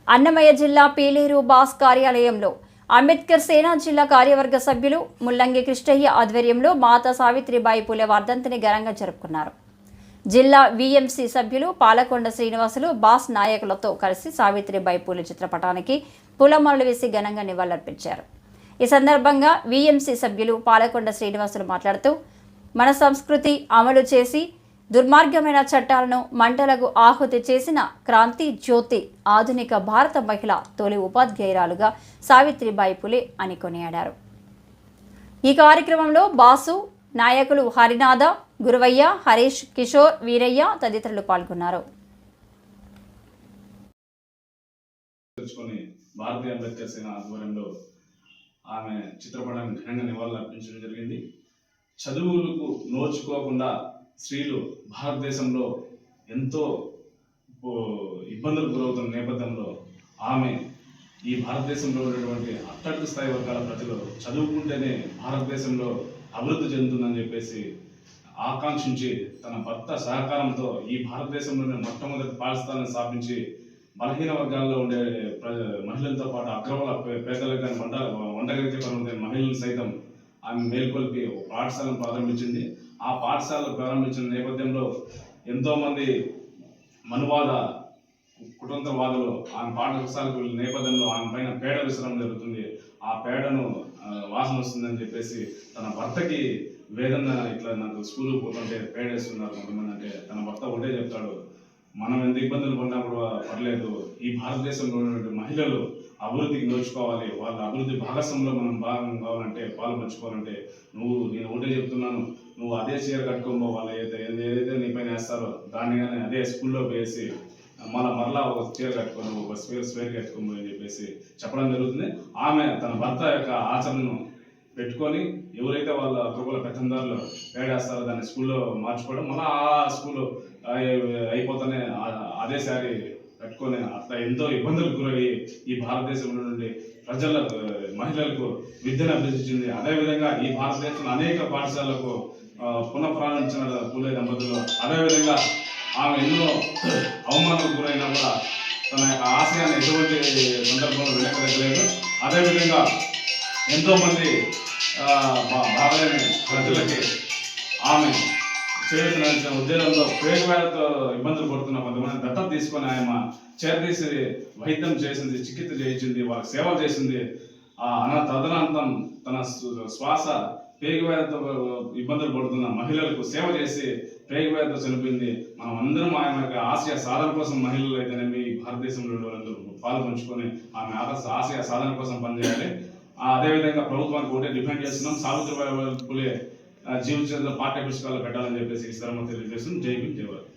అన్నమయ్య జిల్లా పీలేరు బాస్ కార్యాలయంలో అంబేద్కర్ సేనా జిల్లా కార్యవర్గ సభ్యులు ముల్లంగి కృష్ణయ్య ఆధ్వర్యంలో మాతా సావిత్రిబాయి పూలే వర్ధంతిని ఘనంగా జరుపుకున్నారు. జిల్లా వీఎంసీ సభ్యులు పాలకొండ శ్రీనివాసులు బాస్ నాయకులతో కలిసి సావిత్రిబాయి పూలే చిత్రపటానికి పూలమాలలు వేసి ఘనంగా నివాళులర్పించారు. ఈ సందర్భంగా వీఎంసీ సభ్యులు పాలకొండ శ్రీనివాసులు మాట్లాడుతూ, మన సంస్కృతి అమలు చేసి దుర్మార్గమైన చట్టాలను మంటలకు ఆహుతి చేసిన క్రాంతి జ్యోతి ఆధునిక భారత మహిళ తొలి ఉపాధ్యాయురాలుగా సావిత్రిబాయి పూలే అని కొనియాడారు. ఈ కార్యక్రమంలో బాసు, నాయకులు హరినాథ, గురువయ్య, హరీష్, కిషోర్, వీరయ్య తదితరులు పాల్గొన్నారు. భారతీయ అంబేద్కర్ సేన ఆధ్వర్యంలో ఆమె చిత్రపటానికి ఘనంగా నివాళులు అర్పించడం జరిగింది. చదువులకు నోచుకోకుండా స్త్రీలు భారతదేశంలో ఎంతో ఇబ్బందులకు గురవుతున్న నేపథ్యంలో ఆమె ఈ భారతదేశంలో ఉన్నటువంటి అట్టడుగు స్థాయి వర్గాల ప్రజలు చదువుకుంటేనే భారతదేశంలో అభివృద్ధి చెందుతుందని చెప్పేసి ఆకాంక్షించి తన భర్త సహకారంతో ఈ భారతదేశంలోనే మొట్టమొదటి పాఠశాలను స్థాపించి బలహీన వర్గాల్లో ఉండే మహిళలతో పాటు అగ్రవాల పేదలకు కానీ వంటగతి పనులు మహిళలను సైతం ఆమె మేల్కొల్పి పాఠశాలను ప్రారంభించింది. ఆ పాఠశాలను ప్రారంభించిన నేపథ్యంలో ఎంతోమంది మనువాద కుటుంబవాదులు ఆమె పాఠశాలకు వెళ్ళిన నేపథ్యంలో ఆమె పైన పేడ విసరడం జరుగుతుంది. ఆ పేడను వాసన వస్తుందని చెప్పేసి తన భర్తకి వేదన, ఇట్లా నాకు స్కూల్కి పోతుంటే పేడ వేస్తున్నారు కొంతమంది అంటే తన భర్త ఒకటే చెప్తాడు, మనం ఎంత ఇబ్బందులు పడినా కూడా పర్లేదు, ఈ భారతదేశంలో ఉన్నటువంటి మహిళలు అభివృద్ధికి నోచుకోవాలి, వాళ్ళ అభివృద్ధి భాగస్వామ్యంలో మనం భాగం కావాలంటే పాలు పంచుకోవాలంటే నేను ఒకటే చెప్తున్నాను, నువ్వు అదే చీర కట్టుకోబో, వాళ్ళు ఏదైతే నీ పైన వేస్తారో దాన్ని కానీ అదే స్కూల్లో వేసి మరలా ఒక చీర కట్టుకోను, ఒక స్వేర్ కట్టుకోబో అని చెప్పేసి చెప్పడం జరుగుతుంది. ఆమె తన భర్త యొక్క ఆచరణను పెట్టుకొని ఎవరైతే వాళ్ళ ప్రభుల పెత్తందారులు వేడేస్తారో దాన్ని స్కూల్లో మార్చుకోవడం, మళ్ళీ ఆ స్కూల్లో అయిపోతానే అదే శారీ కట్టుకొని అట్లా ఎంతో ఇబ్బందులకు గురయ్యి ఈ భారతదేశంలో నుండి ప్రజల మహిళలకు విద్యను అభ్యసించింది. అదేవిధంగా ఈ భారతదేశంలో అనేక పాఠశాలకు పునఃప్రారంభించిన పూలే దంపతులు. అదేవిధంగా ఆమె ఎన్నో అవమానాలకు గురైనా కూడా తన యొక్క ఆశయాన్ని ఎటువంటి సందర్భంలో వెనకలేదు. అదేవిధంగా ఎంతోమంది బాధలేని ప్రజలకి ఆమె చేసిన ఉద్యోగంలో పేదవాళ్ళతో ఇబ్బందులు పడుతున్న కొంతమంది దత్తత తీసుకొని ఆయన చేరదీసి వైద్యం చేసింది, చికిత్స చేయించింది, వాళ్ళకి సేవ చేసింది. తదనంతం తన శ్వాస పేగువ్యాధితో ఇబ్బందులు పడుతున్న మహిళలకు సేవ చేసి పేగువ్యాధితో చనిపోయింది. మనం అందరం ఆయన యొక్క ఆశయ సాధన కోసం మహిళలు అయితేనేమి భారతదేశంలో వాళ్ళందరూ పాలు పంచుకొని ఆమె ఆశయ సాధన కోసం పనిచేయాలి. అదేవిధంగా ప్రభుత్వానికి ఒకటే డిపెండ్ చేస్తున్నాం, సావిత్రిబాయి పూలే జీవిత పాఠ్య పుస్తకాలు పెట్టాలని చెప్పేసి ఈ స్థలంలో తెలియజేస్తున్నాం. జై భీమ్, జై భారత్.